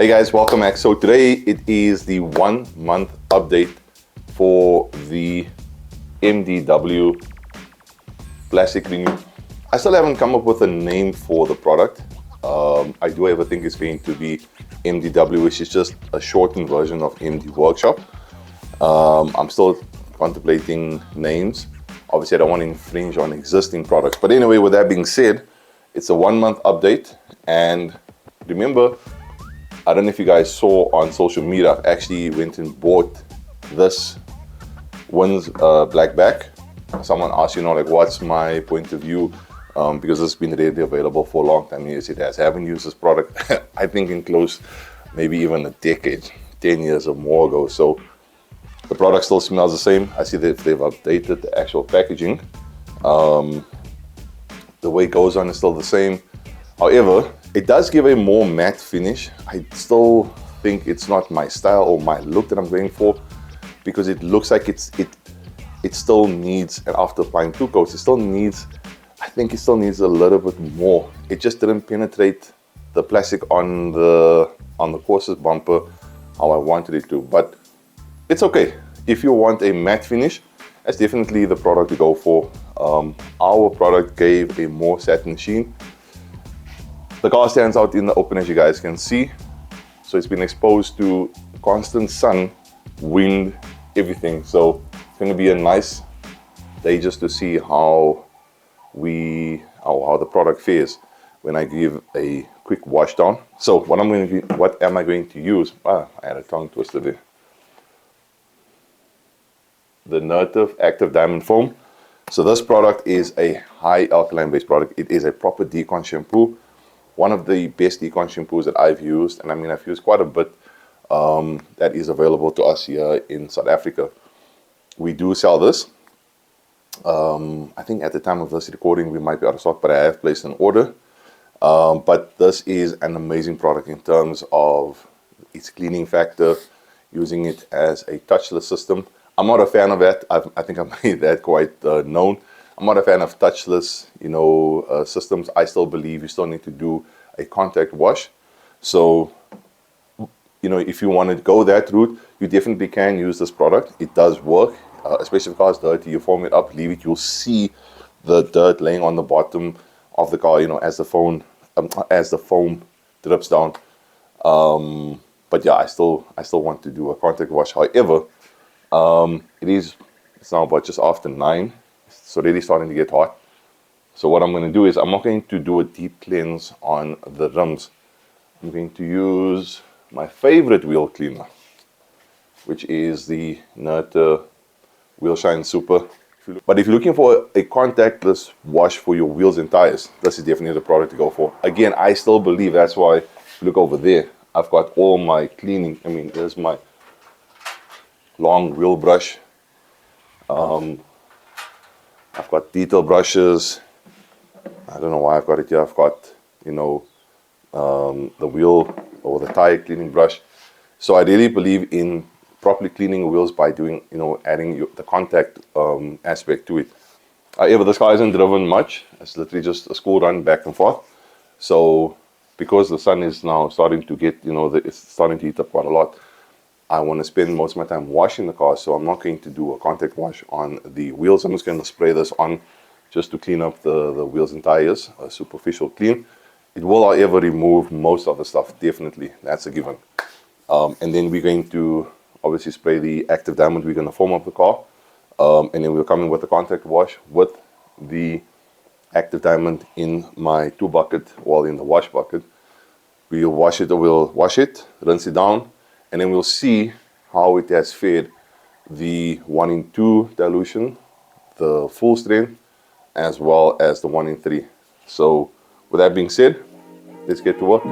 Hey guys, welcome back. So today it is the 1 month update for the MDW Plastic Renew. I still haven't come up with a name for the product. I do ever think it's going to be MDW, which is just a shortened version of MD Workshop. I'm still contemplating names. Obviously I don't want to infringe on existing products. But anyway, with that being said, it's a 1 month update. And remember, I don't know if you guys saw on social media, I've actually went and bought this Wynns Black Back. Someone asked, like, what's my point of view? Because it's been readily available for a long time. Yes, it has. I haven't used this product, I think in close, maybe even a decade, 10 years or more ago. So the product still smells the same. I see that they've updated the actual packaging. The way it goes on is still the same. However, it does give a more matte finish. I still think it's not my style or my look that I'm going for, because it looks like it still needs, and after applying 2 coats, I think it still needs a little bit more. It just didn't penetrate the plastic on the corsa bumper how I wanted it to, but it's okay. If you want a matte finish, that's definitely the product to go for. Our product gave a more satin sheen. The car stands out in the open, as you guys can see. So it's been exposed to constant sun, wind, everything. So it's going to be a nice day just to see how the product fares when I give a quick wash down. So what am I going to use? I had a tongue twister there. The Native Active Diamond Foam. So this product is a high alkaline based product. It is a proper decon shampoo. One of the best decon shampoos that I've used, and I mean I've used quite a bit, that is available to us here in South Africa. We do sell this. I think at the time of this recording we might be out of stock, but I have placed an order. But this is an amazing product in terms of its cleaning factor, using it as a touchless system. I'm not a fan of that. I think I've made that quite known. I'm not a fan of touchless, systems. I still believe you still need to do a contact wash. So, if you want to go that route, you definitely can use this product. It does work, especially if the car is dirty. You foam it up, leave it. You'll see the dirt laying on the bottom of the car, as the foam drips down. But yeah, I still want to do a contact wash. However, it's now about just after 9. It's already starting to get hot. So what I'm going to do is I'm not going to do a deep cleanse on the rims. I'm going to use my favorite wheel cleaner, which is the Native Wheel Shine Super. But if you're looking for a contactless wash for your wheels and tires, this is definitely the product to go for. Again, I still believe that's why, if you look over there, I've got all my cleaning. I mean, there's my long wheel brush. I've got detail brushes. I don't know why I've got it here. I've got, the wheel or the tire cleaning brush. So I really believe in properly cleaning wheels by doing, adding the contact aspect to it. However, this car hasn't driven much. It's literally just a school run back and forth. So because the sun is now starting to get, it's starting to heat up quite a lot, I want to spend most of my time washing the car, so I'm not going to do a contact wash on the wheels. I'm just going to spray this on just to clean up the wheels and tires, a superficial clean. It will, however, remove most of the stuff, definitely. That's a given. And then we're going to obviously spray the active diamond. We're going to foam up the car. And then we'll come in with a contact wash with the active diamond in my 2 bucket, well, in the wash bucket. We'll wash it, rinse it down, and then we'll see how it has fared, the 1 in 2 dilution, the full strength, as well as the 1 in 3. So with that being said, let's get to work.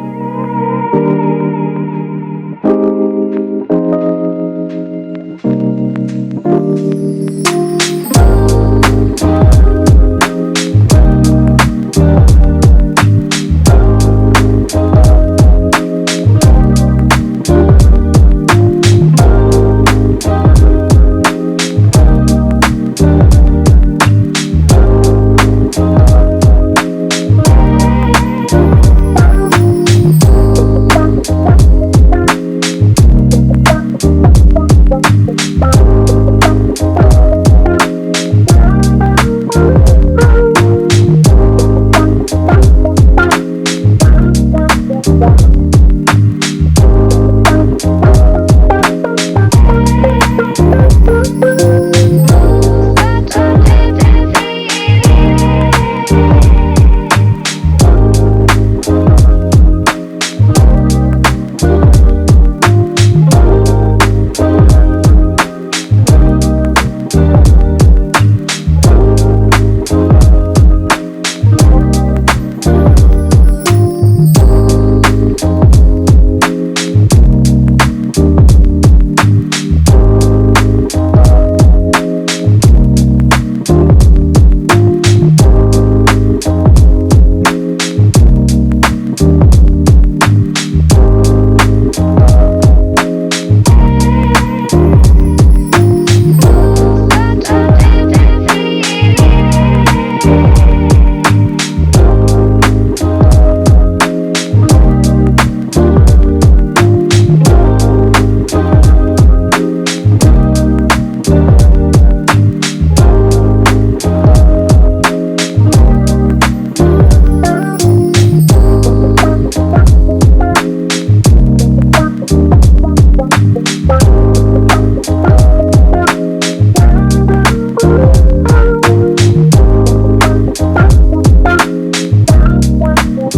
I'm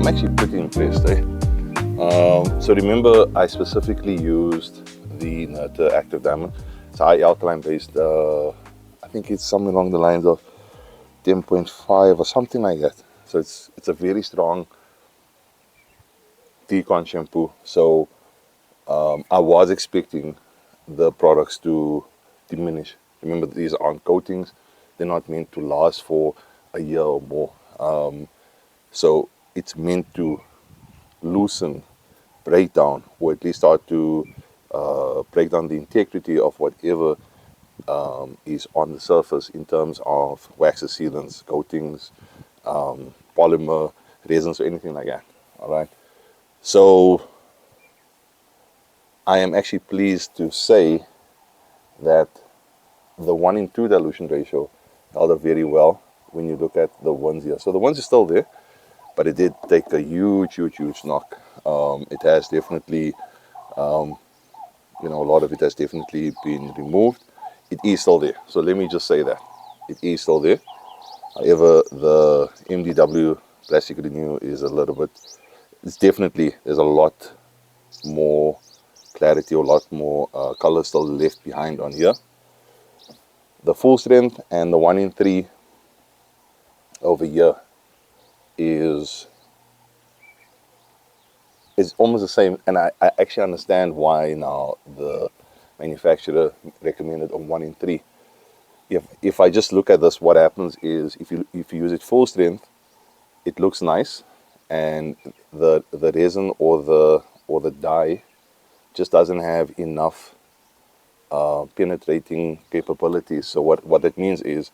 actually pretty impressed, eh? So remember, I specifically used the Nurture Active Diamond. It's high alkaline based. I think it's somewhere along the lines of 10.5 or something like that. So it's a very strong decon shampoo. So I was expecting the products to diminish. Remember, these aren't coatings; they're not meant to last for a year or more. So it's meant to loosen, break down, or at least start to break down the integrity of whatever is on the surface in terms of waxes, sealants, coatings, polymer, resins, or anything like that. All right. So I am actually pleased to say that the 1:2 dilution ratio held up very well when you look at the Wynns here. So the Wynns is still there, but it did take a huge knock. It has definitely, a lot of it has definitely been removed. It is still there. So let me just say that it is still there. However, the MDW Plastic Renew is a little bit, there's a lot more clarity, or a lot more color still left behind on here. The full strength and the 1:3 over here is almost the same, and I actually understand why now the manufacturer recommended a 1:3. If I just look at this, what happens is if you use it full strength, it looks nice, and the resin or the dye just doesn't have enough penetrating capabilities. So what that means is,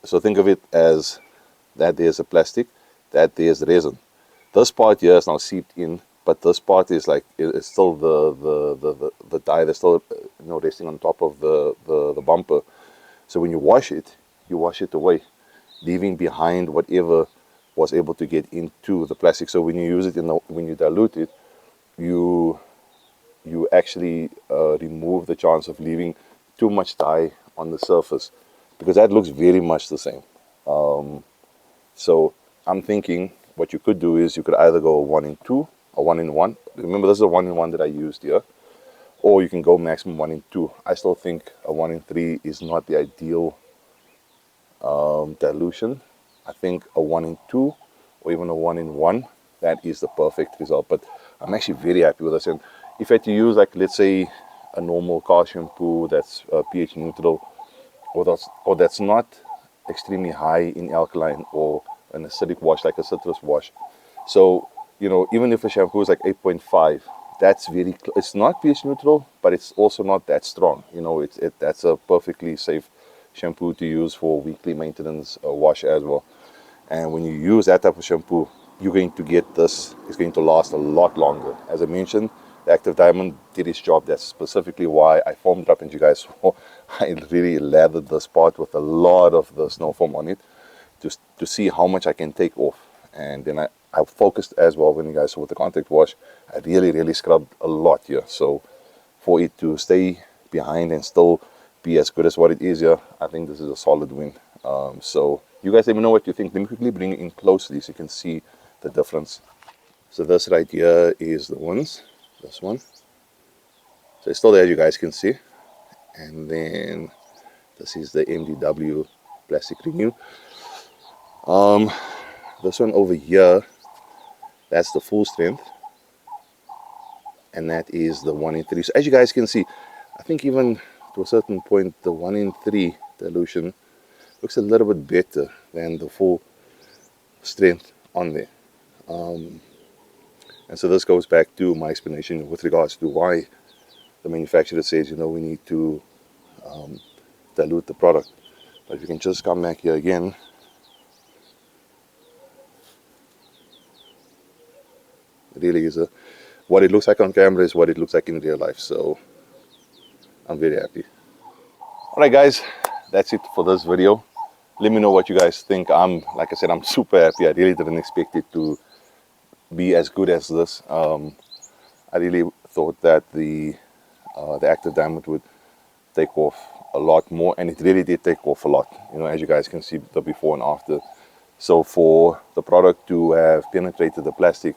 so think of it as that there's a plastic, that there's resin. This part here is now seeped in, but this part is like, it's still the dye that's still resting on top of the bumper. So when you wash it away, leaving behind whatever was able to get into the plastic. So when you use it when you dilute it, you actually remove the chance of leaving too much dye on the surface, because that looks very much the same. So I'm thinking what you could do is you could either go 1:2 or 1:1. Remember, this is a 1:1 that I used here, or you can go maximum 1:2. I still think a 1:3 is not the ideal dilution. I think a 1:2 or even a 1:1, that is the perfect result. But I'm actually very happy with this. And if I had to use, like, let's say a normal car shampoo that's pH neutral, or that's not extremely high in alkaline, or an acidic wash like a citrus wash. So even if a shampoo is like 8.5, that's it's not pH neutral, but it's also not that strong. That's a perfectly safe shampoo to use for weekly maintenance wash as well. And when you use that type of shampoo, you're going to get this. It's going to last a lot longer. As I mentioned, the Active Diamond did its job. That's specifically why I foamed up, and you guys saw I really lathered this part with a lot of the snow foam on it, just to see how much I can take off. And then I focused as well. When you guys saw with the contact wash, I really scrubbed a lot here. So for it to stay behind and still be as good as what it is here, I think this is a solid win. So you guys let me know what you think. Let me quickly bring it in closely so you can see the difference. So this right here is the Wynns, this one. So it's still there, you guys can see. And then this is the MDW Plastic Renew. This one over here, that's the full strength, and that is the 1:3. So as you guys can see, I think even to a certain point, the 1:3 dilution looks a little bit better than the full strength on there. And so this goes back to my explanation with regards to why the manufacturer says, we need to dilute the product. But if you can just come back here again, it really is what it looks like on camera is what it looks like in real life. So I'm very happy. Alright guys, that's it for this video. Let me know what you guys think. Like I said, I'm super happy. I really didn't expect it to be as good as this. I really thought that the active diamond would take off a lot more, and it really did take off a lot. You know, as you guys can see the before and after. So for the product to have penetrated the plastic,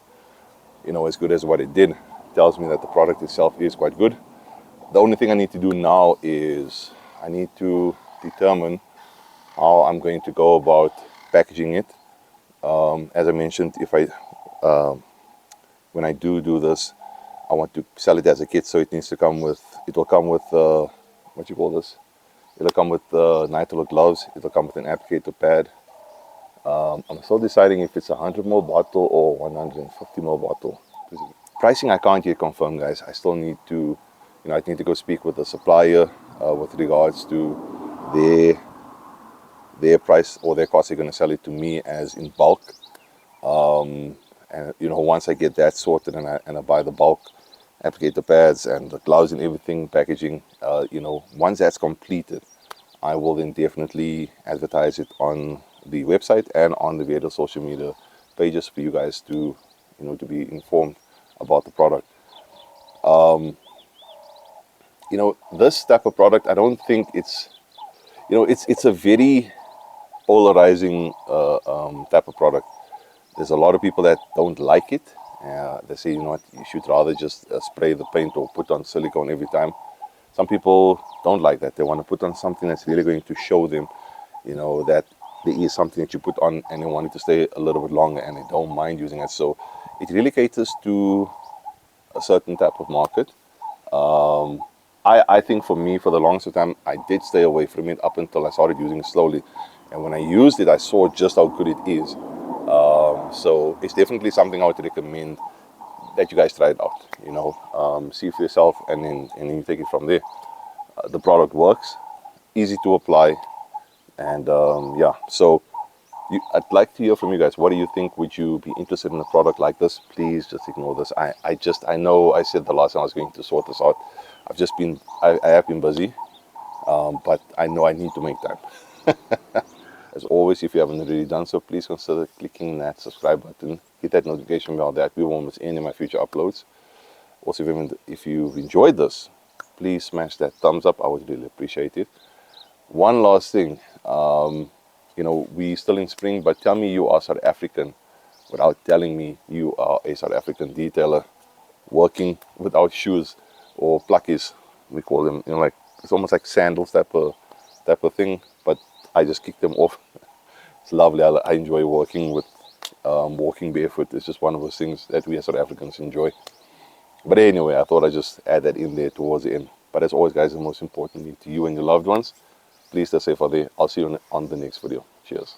you know, as good as what it did, tells me that the product itself is quite good. The only thing I need to do now is I need to determine how I'm going to go about packaging it. As I mentioned, if I when I do this, I want to sell it as a kit, so it needs to come with, it will come with what you call this, it'll come with nitrile gloves, it'll come with an applicator pad. I'm still deciding if it's a 100ml bottle or 150ml bottle. Pricing I can't yet confirm, guys. I still need to, you know, I need to go speak with the supplier with regards to their price or their cost. They're going to sell it to me as in bulk. And you know, once I get that sorted and I buy the bulk applicator pads and the gloves and everything, packaging, you know, once that's completed, I will then definitely advertise it on the website and on the various social media pages for you guys to, you know, to be informed about the product. You know, this type of product, I don't think it's, you know, it's a very polarizing type of product. There's a lot of people that don't like it. They say, you know what, you should rather just spray the paint or put on silicone every time. Some people don't like that. They want to put on something that's really going to show them, you know, that there is something that you put on and they want it to stay a little bit longer and they don't mind using it. So it really caters to a certain type of market. I think for me, for the longest time, I did stay away from it up until I started using it slowly. And when I used it, I saw just how good it is. So it's definitely something I would recommend that you guys try it out. You know, see for yourself, and then you take it from there. The product works, easy to apply, and yeah. So I'd like to hear from you guys. What do you think? Would you be interested in a product like this? Please just ignore this. I know I said the last time I was going to sort this out. I have been busy, but I know I need to make time. As always, if you haven't already done so, please consider clicking that subscribe button. Hit that notification bell that we won't miss any of my future uploads. Also, if you've enjoyed this, please smash that thumbs up. I would really appreciate it. One last thing. You know, we're still in spring, but tell me you are South African without telling me you are a South African detailer working without shoes or plakkies, we call them. You know, like it's almost like sandals type of thing, but I just kick them off. It's lovely. I enjoy walking barefoot. It's just one of those things that we as South Africans enjoy. But anyway, I thought I'd just add that in there towards the end. But as always, guys, the most importantly to you and your loved ones, please stay safe out there. I'll see you on the next video. Cheers.